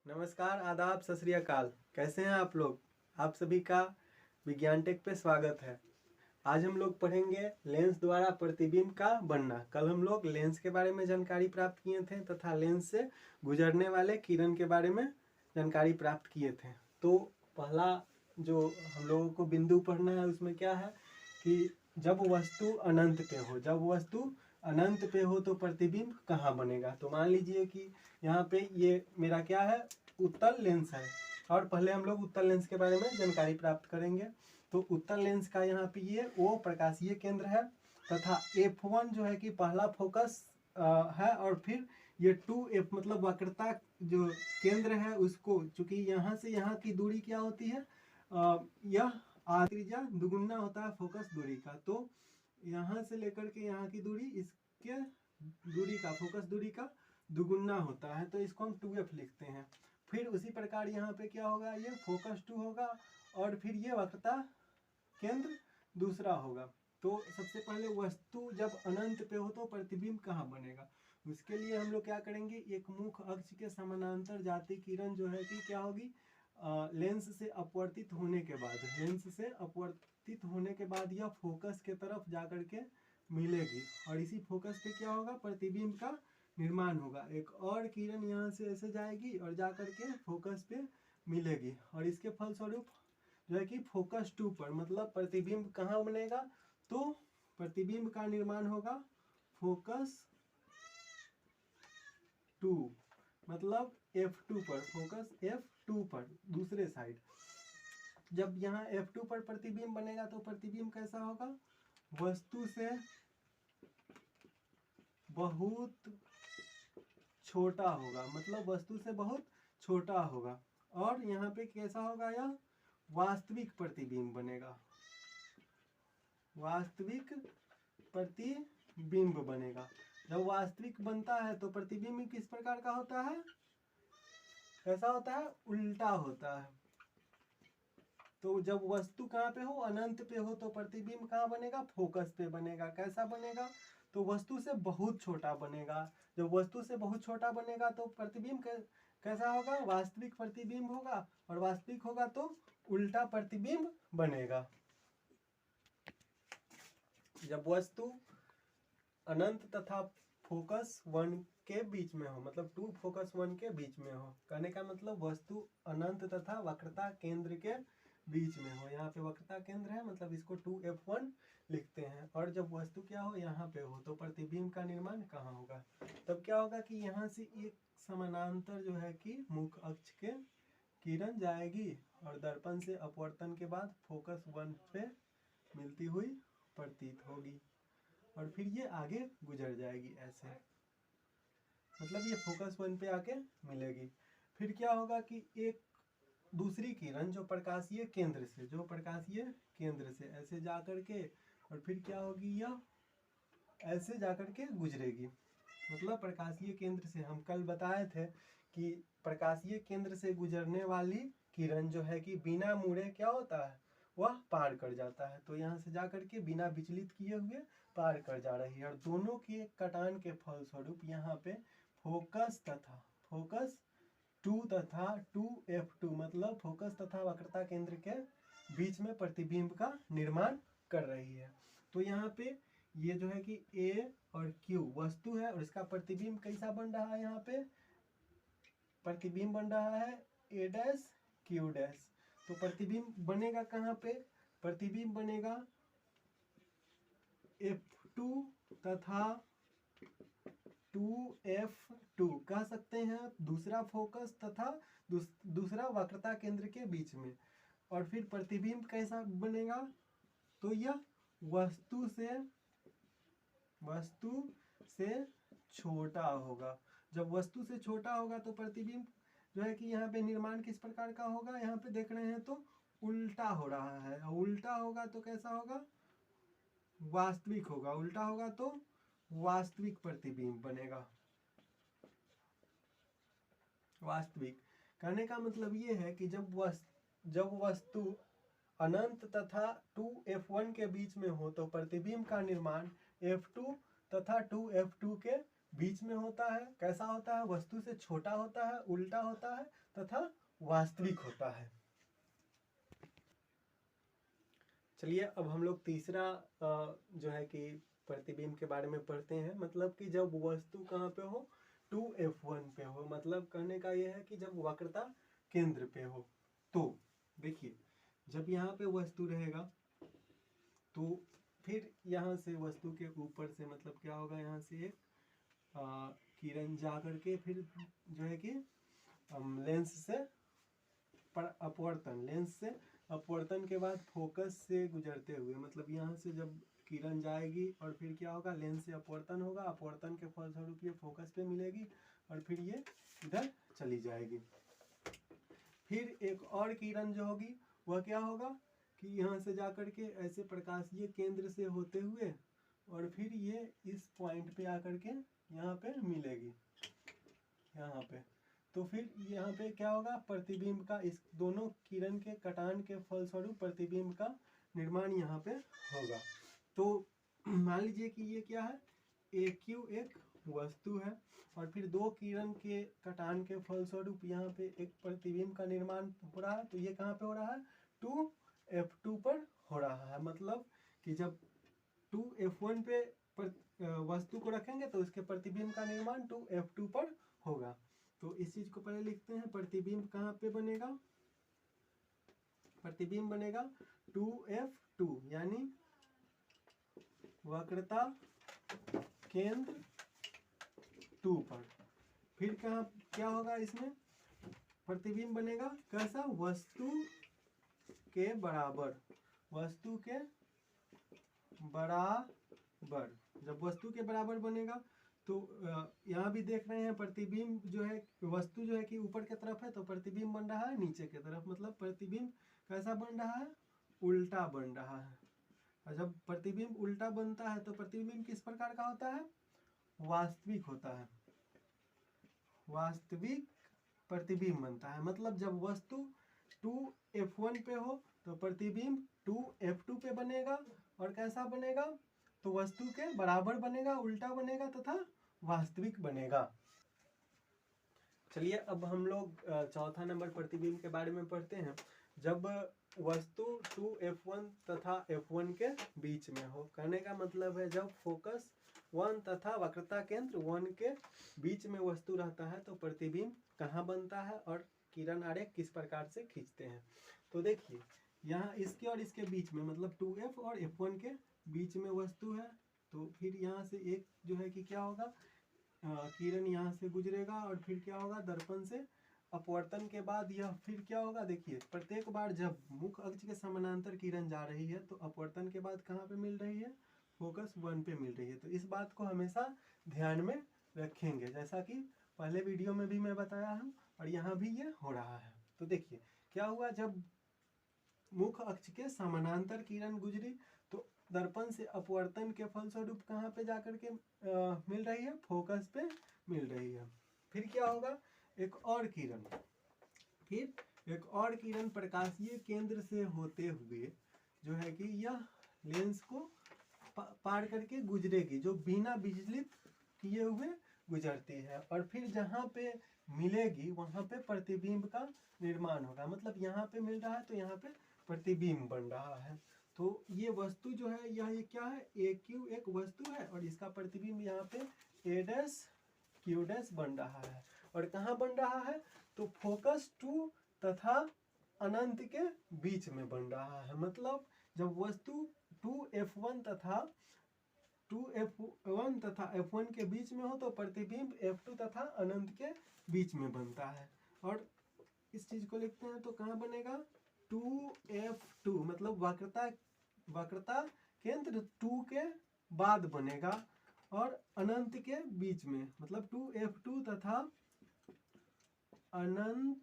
नमस्कार, आदाब, सत श्री अकाल। कैसे हैं आप लोग? आप सभी का विज्ञान टेक पे स्वागत है। आज हम लोग पढ़ेंगे लेंस द्वारा प्रतिबिंब का बनना। कल हम लोग लेंस के बारे में जानकारी प्राप्त किए थे तथा लेंस से गुजरने वाले किरण के बारे में जानकारी प्राप्त किए थे। तो पहला जो हम लोगों को बिंदु पढ़ना है उसमें क्या है कि जब वस्तु अनंत पे हो तो प्रतिबिंब कहाँ बनेगा। तो मान लीजिए कि यहाँ पे ये मेरा क्या है, उत्तल लेंस है, और पहले हम लोग उत्तल लेंस के बारे में जानकारी प्राप्त करेंगे। तो उत्तल लेंस का यहाँ पे ये वो प्रकाशीय केंद्र है तथा F1 जो है कि पहला फोकस है, और फिर ये 2F मतलब वक्रता जो केंद्र है उसको, चूंकि यहाँ से यहाँ की दूरी क्या होती है, यह त्रिज्या दुगुना होता है फोकस दूरी का। तो यहाँ से लेकर के यहाँ की दूरी इसके दूरी का, फोकस दूरी का दुगुना होता है, तो इसको हम 2F लिखते हैं। फिर उसी प्रकार यहाँ पे क्या होगा, ये फोकस 2 होगा और फिर ये वक्रता केंद्र दूसरा होगा। तो सबसे पहले वस्तु जब अनंत पे हो तो प्रतिबिंब कहाँ बनेगा, उसके लिए हम लोग क्या करेंगे, एक मुख्य अक्ष के समानांतर जाती किरण जो है कि क्या होगी, लेंस से अपवर्तित होने के बाद यह फोकस के तरफ जाकर के मिलेगी और इसी फोकस पे क्या होगा, प्रतिबिंब का निर्माण होगा। एक और किरण यहाँ से ऐसे जाएगी और जाकर के फोकस पे मिलेगी और इसके फलस्वरूप जो है कि फोकस 2 पर मतलब प्रतिबिंब कहाँ बनेगा, तो प्रतिबिंब का निर्माण होगा फोकस 2 मतलब F2 पर, फोकस F2 पर दूसरे साइड। जब यहाँ F2 पर प्रतिबिंब बनेगा तो प्रतिबिंब कैसा होगा, वस्तु से बहुत छोटा होगा, मतलब वस्तु से बहुत छोटा होगा। और यहाँ पे कैसा होगा, यह वास्तविक प्रतिबिंब बनेगा, वास्तविक प्रतिबिंब बनेगा। जब वास्तविक बनता है तो प्रतिबिंब किस प्रकार का होता है, कैसा होता है, उल्टा होता है। तो जब वस्तु कहाँ पे हो, अनंत पे हो, तो प्रतिबिंब कहाँ बनेगा, फोकस पे बनेगा। कैसा बनेगा, तो वस्तु से बहुत छोटा बनेगा। जब वस्तु से बहुत छोटा बनेगा तो प्रतिबिंब कैसा होगा, वास्तविक प्रतिबिंब होगा, और वास्तविक होगा तो उल्टा प्रतिबिंब बनेगा। जब वस्तु अनंत तथा फोकस 1 के बीच में हो, मतलब 2 फोकस 1 के बीच में हो, कहने का मतलब वस्तु अनंत तथा वक्रता केंद्र के बीच में हो। यहाँ पे वक्रता केंद्र है, मतलब इसको 2F1 लिखते हैं। और जब वस्तु क्या हो, यहाँ पे हो, तो प्रतिबिंब का निर्माण कहाँ होगा, तब क्या होगा कि यहाँ से एक समानांतर जो है कि मुख्य अक्ष के किरण जाएगी और दर्पण से अपवर्तन के बाद फोकस 1 पे मिलती हुई प्रतीत होगी और फिर ये आगे गुजर जाएगी ऐसे, मतलब ये फोकस 1 पे आके मिलेगी। फिर क्या होगा कि एक दूसरी किरण जो प्रकाशीय केंद्र से ऐसे जा करके और फिर क्या होगी, यह ऐसे जा करके गुजरेगी। मतलब प्रकाशीय केंद्र से हम कल बताए थे कि प्रकाशीय केंद्र से गुजरने वाली किरण जो है कि बिना मुड़े क्या होता है, वह पार कर जाता है। तो यहाँ से जा करके बिना विचलित किए हुए पार कर जा रही है और दोनों के कटान के फलस्वरूप यहाँ पे फोकस 2 तथा 2F2 मतलब फोकस तथा वक्रता केंद्र के बीच में प्रतिबिंब का निर्माण कर रही है। तो यहाँ पे ये जो है कि A और Q वस्तु है और इसका प्रतिबिंब कैसा बन रहा है, यहाँ पे प्रतिबिंब बन रहा है A', Q'। तो प्रतिबिंब बनेगा कहाँ पे, प्रतिबिंब बनेगा F2 तथा 2F2 कह सकते हैं, दूसरा फोकस तथा दूसरा वक्रता केंद्र के बीच में। और फिर प्रतिबिंब कैसा बनेगा, तो यह वस्तु से छोटा होगा। जब वस्तु से छोटा होगा तो प्रतिबिंब जो है कि यहाँ पे निर्माण किस प्रकार का होगा, यहाँ पे देख रहे हैं तो उल्टा हो रहा है, और उल्टा होगा तो कैसा होगा, वास्तविक होगा। उल्टा होगा तो वास्तविक प्रतिबिंब बनेगा। वास्तविक कहने का मतलब ये है कि जब वस्तु अनंत तथा 2F1 के बीच में हो तो प्रतिबिंब का निर्माण F2 तथा 2F2 के बीच में होता है। कैसा होता है? वस्तु से छोटा होता है, उल्टा होता है तथा वास्तविक होता है। चलिए अब हम लोग तीसरा जो है कि प्रतिबिंब के बारे में पढ़ते हैं। मतलब कि जब वस्तु कहाँ पे हो? 2F1 पे हो। मतलब कहने का यह है कि जब वक्रता केंद्र पे हो। तो देखिए जब यहाँ पे वस्तु रहेगा तो फिर यहाँ से वस्तु के ऊपर से मतलब क्या होगा, यहाँ से एक किरण जा करके फिर जो है कि लेंस से अपवर्तन के बाद फोकस से गुजरते हुए, मतलब यहाँ से जब किरण जाएगी और फिर क्या होगा, लेंस से अपवर्तन होगा, अपवर्तन के फलस्वरूप ये फोकस पे मिलेगी और फिर ये इधर चली जाएगी। फिर एक और किरण जो होगी वह क्या होगा कि यहाँ से जा करके ऐसे प्रकाशीय केंद्र से होते हुए और फिर ये इस पॉइंट पे आकर के यहाँ पे मिलेगी, यहाँ पे। तो फिर यहाँ पे क्या होगा, प्रतिबिंब का, इस दोनों किरण के कटान के फलस्वरूप प्रतिबिंब का निर्माण यहाँ पे होगा। तो मान लीजिए कि ये क्या है, AQ एक वस्तु है और फिर दो किरण के कटान के फलस्वरूप यहाँ पे एक प्रतिबिंब का निर्माण हो रहा है। तो ये कहाँ पे हो रहा है? 2F2 पर हो रहा है। मतलब कि जब 2F1 पे वस्तु को रखेंगे तो इसके प्रतिबिंब का निर्माण 2F2 पर होगा। तो इस चीज को पहले लिखते हैं। प्रतिबिंब कहाँ पे बनेगा? प्रतिबिंब बनेगा 2F2 यानी वक्रता केंद्र 2 पर। फिर कहाँ क्या होगा, इसमें प्रतिबिंब बनेगा कैसा? वस्तु के बराबर, वस्तु के बराबर। जब वस्तु के बराबर बनेगा तो यहाँ भी देख रहे हैं प्रतिबिंब जो है, वस्तु जो है कि ऊपर की तरफ है तो प्रतिबिंब बन रहा है नीचे की तरफ। मतलब प्रतिबिंब कैसा बन रहा है? उल्टा बन रहा है। और जब प्रतिबिंब उल्टा बनता है तो प्रतिबिंब किस प्रकार का होता है? वास्तविक होता है। वास्तविक प्रतिबिंब बनता है। मतलब जब वस्तु 2F1 पे हो तो प्रतिबिंब 2F2 पे बनेगा और कैसा बनेगा? तो वस्तु के बराबर बनेगा, उल्टा बनेगा तथा वास्तविक बनेगा। चलिए अब हम लोग चौथा नंबर प्रतिबिंब के बारे में पढ़ते हैं। जब वस्तु 2F1 तथा F1 के बीच में हो। कहने का मतलब है जब फोकस 1 तथा वक्रता केंद्र 1 के बीच में वस्तु रहता है तो प्रतिबिंब कहाँ बनता है और किरण आरेख किस प्रकार से खींचते हैं। तो देखिए यहाँ इसके और इसके बीच में, मतलब 2F और F1 के बीच में वस्तु है। तो फिर यहाँ से एक जो है कि क्या होगा, किरण यहाँ से गुजरेगा और फिर क्या होगा, दर्पण से अपवर्तन के बाद यह फिर क्या होगा, देखिए प्रत्येक बार जब मुख्य अक्ष के समानांतर किरण जा रही है तो अपवर्तन के बाद कहाँ पे मिल रही है? फोकस 1 पे मिल रही है। तो इस बात को हमेशा ध्यान में रखेंगे, जैसा कि पहले वीडियो में भी मैं बताया हूँ और यहाँ भी ये हो रहा है। तो देखिए क्या हुआ, जब मुख्य अक्ष के समानांतर किरण गुजरी तो दर्पण से अपवर्तन के फलस्वरूप कहाँ पे जाकर के मिल रही है? फोकस पे मिल रही है। फिर क्या होगा, एक और किरण, फिर एक और किरण प्रकाशीय केंद्र से होते हुए जो है कि यह लेंस को पार करके गुजरेगी, जो बिना विचलित किए हुए गुजरती है और फिर जहाँ पे मिलेगी वहाँ पे प्रतिबिंब का निर्माण होगा। मतलब यहाँ पे मिल रहा है तो यहाँ पे प्रतिबिंब बन रहा है। तो ये वस्तु जो है यह क्या है? AQ एक वस्तु है और इसका प्रतिबिंब यहाँ पे A', Q' बन रहा है। और कहाँ बन रहा है? तो फोकस 2 तथा अनंत के बीच में बन रहा है। मतलब जब वस्तु 2F1 तथा F1 के बीच में हो तो प्रतिबिंब F2 तथा अनंत के बीच में बनता है। और इस चीज को लिखते हैं तो कहाँ बनेगा? 2F2 मतलब वक्रता केंद्र 2 के बाद बनेगा और अनंत के बीच में, मतलब 2F2 तथा अनंत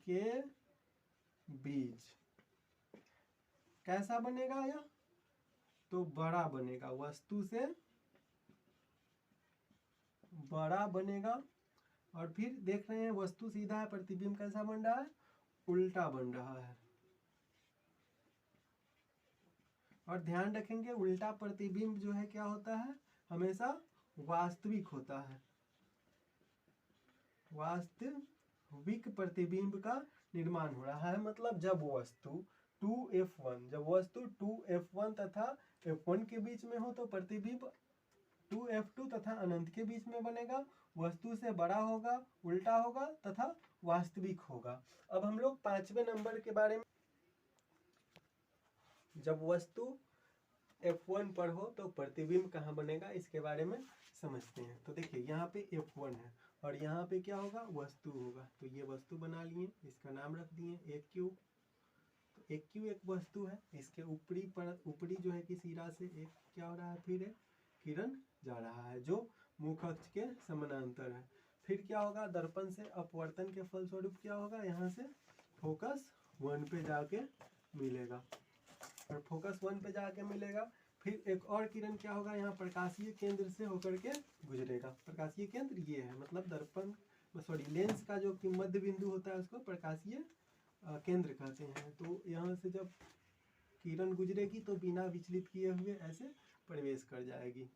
के बीच कैसा बनेगा यह? तो बड़ा बनेगा, वस्तु से बड़ा बनेगा। और फिर देख रहे हैं वस्तु सीधा है, प्रतिबिंब कैसा बन रहा है? उल्टा बन रहा है। और ध्यान रखेंगे उल्टा प्रतिबिंब जो है क्या होता है? हमेशा वास्तविक होता है, वास्तविक प्रतिबिंब का निर्माण हो रहा है। मतलब जब वस्तु 2f1 जब वस्तु 2f1 तथा f1 के बीच में हो तो प्रतिबिंब 2f2 तथा अनंत के बीच में बनेगा, वस्तु से बड़ा होगा, उल्टा होगा तथा वास्तविक होगा। अब हम लोग 5वें नंबर के बारे में, जब वस्तु f1 पर हो तो प्रतिबिंब कहाँ बनेगा इसके बारे में समझते हैं। तो देखिए यहाँ पे f1 है और यहाँ पे क्या होगा, वस्तु होगा। तो ये वस्तु बना लिए, इसका नाम रख दिए एक क्यू। तो एक क्यू एक वस्तु है, इसके ऊपरी जो है कि सिरा से एक क्या हो रहा है, फिर एक किरण जा रहा है जो मुख अक्ष के समानांतर है। फिर क्या होगा, दर्पण से अपवर्तन के फलस्वरूप क्या होगा, यहाँ से फोकस 1 पे जाके मिलेगा और फोकस 1 पे जाके मिलेगा। फिर एक और किरण क्या होगा, यहाँ प्रकाशीय केंद्र से होकर के गुजरेगा। प्रकाशीय केंद्र ये है, मतलब दर्पण लेंस का जो कि मध्य बिंदु होता है उसको प्रकाशीय केंद्र कहते हैं। तो यहाँ से जब किरण गुजरेगी तो बिना विचलित किए हुए ऐसे प्रवेश कर जाएगी।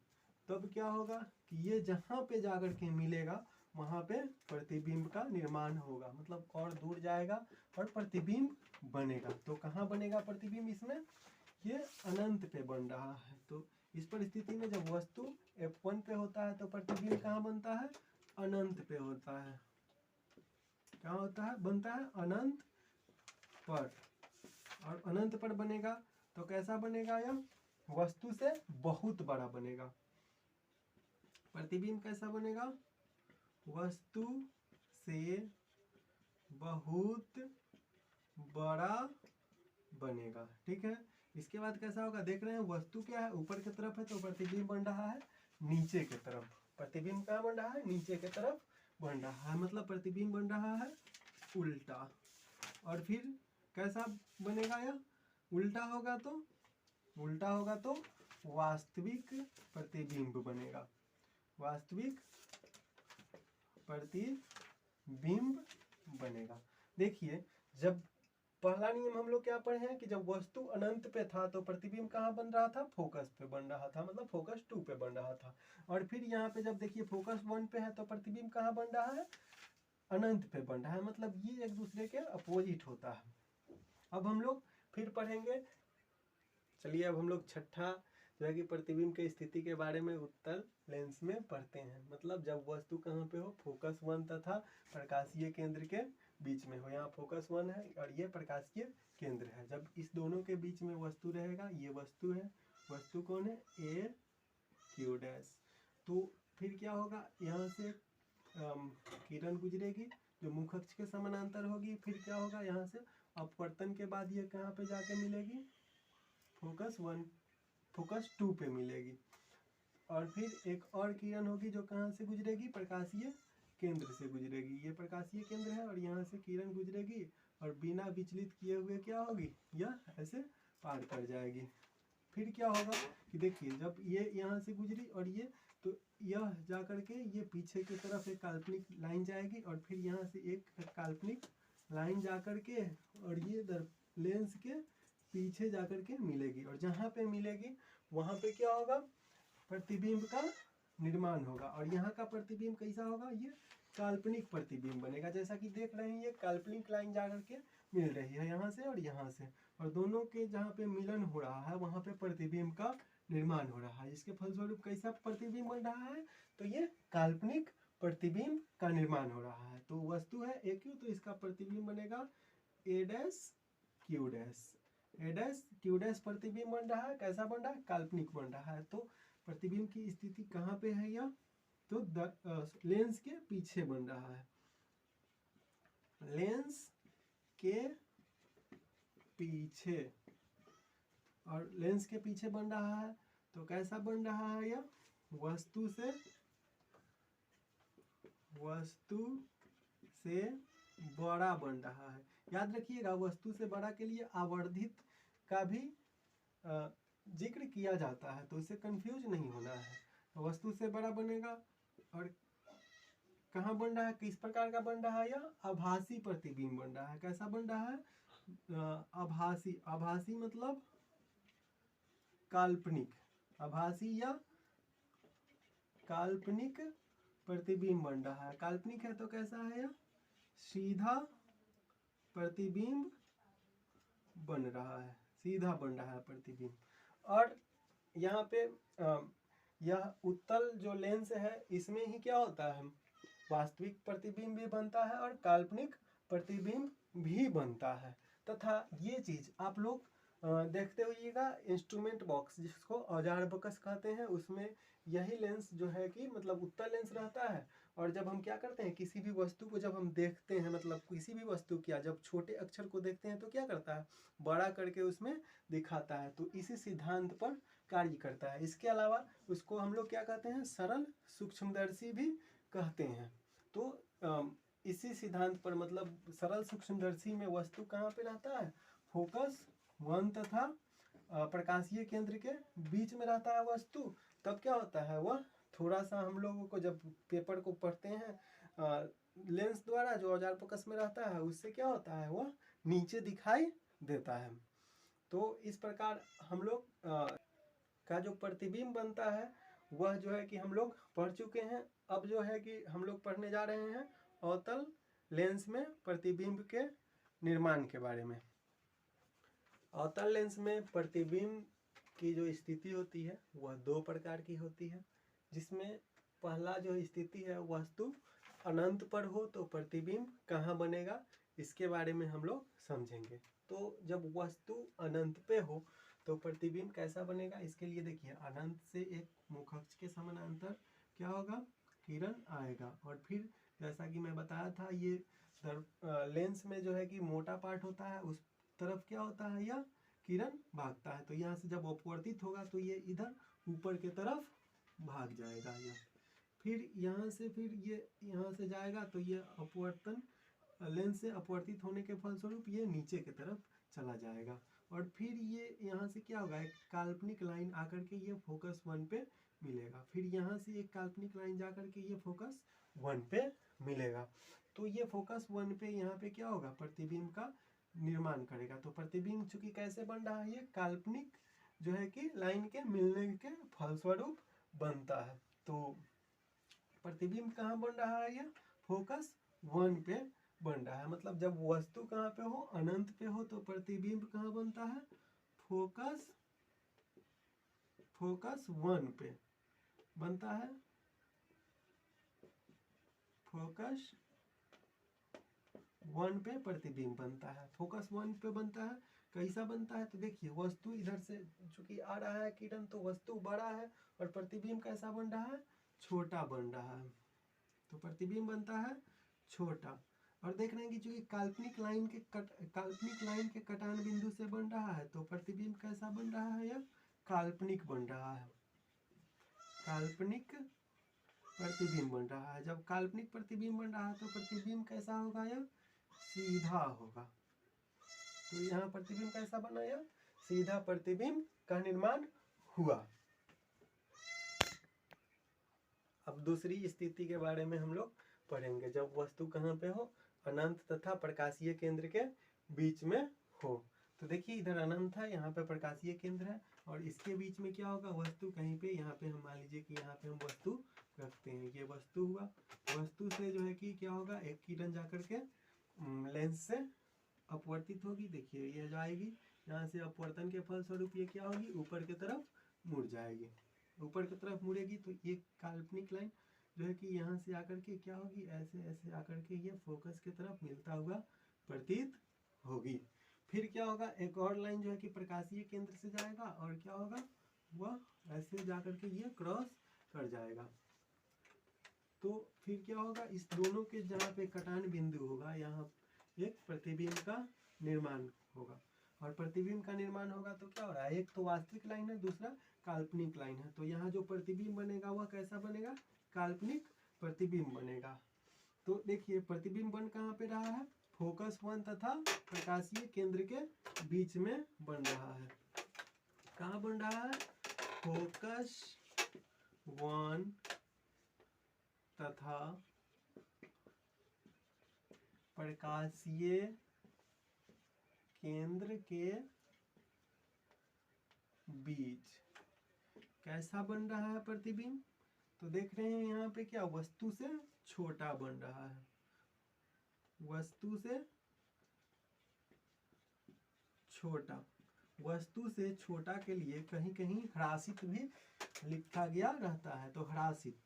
तब क्या होगा कि ये जहाँ पे जाकर के मिलेगा वहाँ पे प्रतिबिंब का निर्माण होगा, मतलब और दूर जाएगा और प्रतिबिंब बनेगा। तो कहाँ बनेगा प्रतिबिंब, इसमें ये अनंत पे बन रहा है। तो इस परिस्थिति में जब वस्तु f1 पे होता है तो प्रतिबिंब कहाँ बनता है, अनंत पे होता है। कहाँ होता है, बनता है अनंत पर। और अनंत पर बनेगा तो कैसा बनेगा, यह वस्तु से बहुत बड़ा बनेगा। प्रतिबिंब कैसा बनेगा, वस्तु से बहुत बड़ा बनेगा। ठीक है, इसके बाद कैसा होगा, देख रहे हैं वस्तु क्या है, ऊपर की तरफ है तो प्रतिबिंब बन रहा है नीचे की तरफ। प्रतिबिंब कहाँ बन रहा है, नीचे की तरफ बन रहा है, मतलब प्रतिबिंब बन रहा है उल्टा। और फिर कैसा बनेगा, यह उल्टा होगा तो वास्तविक प्रतिबिंब बनेगा। वास्तविक प्रतिबिंब बनेगा। देखिए जब पहला नियम हम लोग क्या पढ़े हैं कि जब वस्तु अनंत पे था तो प्रतिबिंब कहाँ बन रहा था, फोकस पे बन रहा था, मतलब फोकस 2 पे बन रहा था। और फिर यहाँ पे जब देखिए फोकस 1 पे है तो प्रतिबिंब कहाँ बन रहा है, अनंत पे बन रहा है, मतलब ये एक दूसरे के अपोजिट होता है। अब हम लोग फिर पढ़ेंगे, चलिए अब हम लोग छठा जो है कि प्रतिबिंब की स्थिति के बारे में उत्तल लेंस में पढ़ते हैं। मतलब जब वस्तु कहाँ पे हो, फोकस 1 तथा प्रकाशीय केंद्र के बीच में हो। यहाँ फोकस 1 है और ये प्रकाशीय केंद्र है। जब इस दोनों के बीच में वस्तु रहेगा, ये वस्तु है, वस्तु कौन है, ए क्यू डैश। तो फिर क्या होगा, यहाँ से किरण गुजरेगी जो मुख अक्ष के समानांतर होगी। फिर क्या होगा, यहाँ से अपवर्तन के बाद ये कहाँ पे जाके मिलेगी, फोकस 2 पे मिलेगी। और फिर एक और किरण होगी जो कहाँ से गुजरेगी, प्रकाशीय केंद्र से गुजरेगी। ये प्रकाशीय केंद्र है और यहाँ से किरण गुजरेगी और बिना विचलित किए हुए क्या होगी, यह ऐसे पार कर जाएगी। फिर क्या होगा कि देखिए जब ये यहाँ से गुजरी और ये, तो यह जा करके ये पीछे की तरफ एक काल्पनिक लाइन जाएगी और फिर यहाँ से एक काल्पनिक लाइन जा करके और ये लेंस के पीछे जा करके मिलेगी। और जहाँ पे मिलेगी वहाँ पे क्या होगा, प्रतिबिंब का निर्माण होगा। और यहाँ का प्रतिबिंब कैसा होगा, ये काल्पनिक प्रतिबिंब बनेगा। जैसा कि देख रहे हैं ये काल्पनिक लाइन जा करके मिल रही है यहाँ से और यहाँ से, और दोनों के जहाँ पे मिलन हो रहा है वहाँ पे प्रतिबिंब का निर्माण हो रहा है। इसके फलस्वरूप कैसा प्रतिबिंब बन रहा है, तो ये काल्पनिक प्रतिबिंब का निर्माण हो रहा है। तो वस्तु है ए क्यू, तो इसका प्रतिबिंब बनेगा ए डैश क्यू डैश। ए डैश क्यू डैश प्रतिबिंब बन रहा है, कैसा बन रहा है, काल्पनिक बन रहा है। तो प्रतिबिंब की स्थिति कहाँ पे है, यह तो लेंस के पीछे बन रहा है, लेंस के पीछे। और लेंस के पीछे बन रहा है तो कैसा बन रहा है, यह वस्तु से बड़ा बन रहा है। याद रखिएगा वस्तु से बड़ा के लिए आवर्धित का भी जिक्र किया जाता है, तो इससे कंफ्यूज नहीं होना है। तो वस्तु से बड़ा बनेगा और कहाँ बन रहा है, किस प्रकार का बन रहा है, यह आभासी प्रतिबिंब बन रहा है। कैसा बन रहा है, आभासी। आभासी मतलब काल्पनिक, आभासी या काल्पनिक प्रतिबिंब बन रहा है। काल्पनिक है तो कैसा है यह? सीधा प्रतिबिंब बन रहा है, सीधा बन रहा है प्रतिबिंब। और यहाँ पे यह उत्तल जो लेंस है इसमें ही क्या होता है, वास्तविक प्रतिबिंब भी बनता है और काल्पनिक प्रतिबिंब भी बनता है। तथा ये चीज आप लोग देखते होइएगा इंस्ट्रूमेंट बॉक्स, जिसको औजार बॉक्स कहते हैं, उसमें यही लेंस जो है कि मतलब उत्तल लेंस रहता है। और जब हम क्या करते हैं, किसी भी वस्तु को जब हम देखते हैं, मतलब किसी भी वस्तु क्या, जब छोटे अक्षर को देखते हैं तो क्या करता है, बड़ा करके उसमें दिखाता है। तो इसी सिद्धांत पर कार्य करता है। इसके अलावा उसको हम लोग क्या कहते हैं, सरल सूक्ष्मदर्शी भी कहते हैं। तो इसी सिद्धांत पर मतलब सरल सूक्ष्मदर्शी में वस्तु कहाँ पे रहता है, फोकस 1 तथा प्रकाशीय केंद्र के बीच में रहता है वस्तु। तब क्या होता है, वह थोड़ा सा हम लोगों को जब पेपर को पढ़ते हैं लेंस द्वारा जो औजार फोकस में रहता है, उससे क्या होता है, वह नीचे दिखाई देता है। तो इस प्रकार हम लोग का जो प्रतिबिंब बनता है वह जो है कि हम लोग पढ़ चुके हैं। अब जो है कि हम लोग पढ़ने जा रहे हैं अवतल लेंस में प्रतिबिंब के निर्माण के बारे में। अवतल लेंस में प्रतिबिंब की जो स्थिति होती है वह दो प्रकार की होती है, जिसमें पहला जो स्थिति है, वस्तु अनंत पर हो तो प्रतिबिंब कहाँ बनेगा, इसके बारे में हम लोग समझेंगे। तो जब वस्तु अनंत पे हो तो प्रतिबिंब कैसा बनेगा, इसके लिए देखिए अनंत से एक मुखअक्ष के समानांतर क्या होगा, किरण आएगा। और फिर जैसा कि मैं बताया था, ये लेंस में जो है कि मोटा पार्ट होता है, उस तरफ क्या होता है, यह किरण भागता है। तो यहाँ से जब अपवर्तित होगा तो ये इधर ऊपर के तरफ भाग जाएगा यह। फिर यहाँ से फिर ये यहाँ से जाएगा तो ये अपवर्तन लेंस से अपवर्तित होने के फलस्वरूप ये नीचे की तरफ चला जाएगा। और फिर ये यहाँ से क्या होगा, एक काल्पनिक लाइन आकर के ये फोकस 1 पे मिलेगा। फिर यहाँ से एक काल्पनिक लाइन जाकर के ये फोकस 1 पे मिलेगा। तो ये फोकस 1 पे यहाँ पे क्या होगा, प्रतिबिंब का निर्माण करेगा। तो प्रतिबिंब चूंकि कैसे बन रहा है, ये काल्पनिक जो है कि लाइन के मिलने के फलस्वरूप बनता है। तो प्रतिबिंब कहाँ बन रहा है, ये फोकस 1 पे बन रहा है। मतलब जब वस्तु कहाँ पे हो, अनंत पे हो, तो प्रतिबिंब कहाँ बनता है, फोकस 1 पे बनता है। फोकस 1 पे प्रतिबिंब बनता है, फोकस 1 पे बनता है। कैसा बनता है, तो देखिए वस्तु इधर से चूंकि आ रहा है किरण, तो वस्तु बड़ा है और प्रतिबिंब कैसा बन रहा है, छोटा बन रहा है। तो प्रतिबिंब बनता है छोटा। और देख रहे हैं कि चूंकि काल्पनिक लाइन के कटान बिंदु से बन रहा है, तो प्रतिबिंब कैसा बन रहा है, यह काल्पनिक बन रहा है, काल्पनिक प्रतिबिंब बन रहा है। जब काल्पनिक प्रतिबिंब बन रहा है तो प्रतिबिंब कैसा होगा, यह सीधा होगा। तो यहाँ प्रतिबिंब कैसा बना, यह सीधा प्रतिबिंब का निर्माण हुआ। अब दूसरी स्थिति के बारे में हम लोग पढ़ेंगे, जब वस्तु कहाँ पे हो, अनंत तथा प्रकाशीय केंद्र के बीच में हो। तो देखिए इधर अनंत है, यहाँ पे प्रकाशीय केंद्र है, और इसके बीच में क्या होगा, वस्तु कहीं पे, यहाँ पे हम मान लीजिए कि यहाँ पे हम वस्तु रखते हैं, ये वस्तु हुआ। वस्तु से जो है कि क्या होगा, एक किरण जाकर के लेंस से अपवर्तित होगी। देखिए ये जाएगी, यहाँ से अपवर्तन के फलस्वरूप ये क्या होगी, ऊपर की तरफ मुड़ जाएगी। ऊपर की तरफ मुड़ेगी तो ये काल्पनिक लाइन जो है कि यहाँ से आकर के क्या होगी, ऐसे ऐसे आकर के ये फोकस की तरफ मिलता हुआ प्रतीत होगी। फिर क्या होगा, एक और लाइन जो है कि प्रकाशीय केंद्र से जाएगा और क्या होगा, वह ऐसे जाकर के ये क्रॉस कर जाएगा। तो फिर क्या होगा, इस दोनों के जहाँ पे कटान बिंदु होगा, यहाँ एक प्रतिबिंब का निर्माण होगा। और प्रतिबिंब का निर्माण होगा तो क्या हो रहा है, एक तो वास्तविक लाइन है, दूसरा काल्पनिक लाइन है। तो यहाँ जो प्रतिबिंब बनेगा वह कैसा बनेगा, काल्पनिक प्रतिबिंब बनेगा। तो देखिए प्रतिबिंब बन कहाँ पे रहा है, फोकस 1 तथा प्रकाशीय केंद्र के बीच में बन रहा है। कहाँ बन रहा है, फोकस 1 तथा प्रकाशीय केंद्र के बीच। कैसा बन रहा है प्रतिबिंब, तो देख रहे हैं यहाँ पे क्या वस्तु से छोटा बन रहा है, वस्तु से छोटा। वस्तु से छोटा के लिए कहीं कहीं ह्रासित भी लिखा गया रहता है, तो ह्रासित।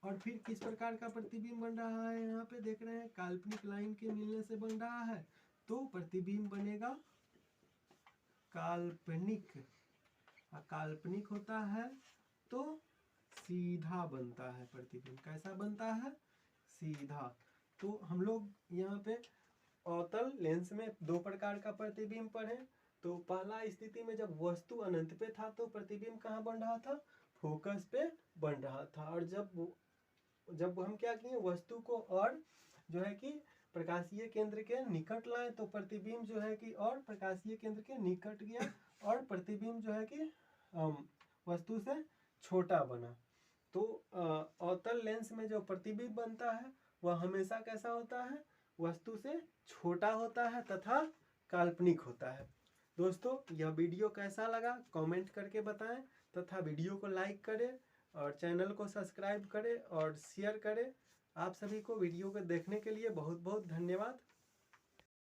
और फिर किस प्रकार का प्रतिबिंब बन रहा है, यहाँ पे देख रहे हैं काल्पनिक लाइन के मिलने से बन रहा है, तो प्रतिबिंब बनेगा काल्पनिक। काल्पनिक होता है तो सीधा बनता है प्रतिबिंब। कैसा बनता है? सीधा। तो हम लोग यहाँ पे अवतल लेंस में दो प्रकार का प्रतिबिंब पढ़े। तो पहला स्थिति में जब वस्तु अनंत पे था तो प्रतिबिंब कहाँ बन रहा था? फोकस पे बन रहा था। और जब हम क्या किए, वस्तु को और जो है कि प्रकाशीय केंद्र के निकट लाए, तो प्रतिबिंब जो है कि और प्रकाशीय केंद्र के निकट गया और प्रतिबिंब जो है कि वस्तु से छोटा बना। तो अवतल लेंस में जो प्रतिबिंब बनता है वह हमेशा कैसा होता है? वस्तु से छोटा होता है तथा काल्पनिक होता है। दोस्तों, यह वीडियो कैसा लगा कमेंट करके बताएं, तथा वीडियो को लाइक करें और चैनल को सब्सक्राइब करें और शेयर करें। आप सभी को वीडियो को देखने के लिए बहुत बहुत धन्यवाद।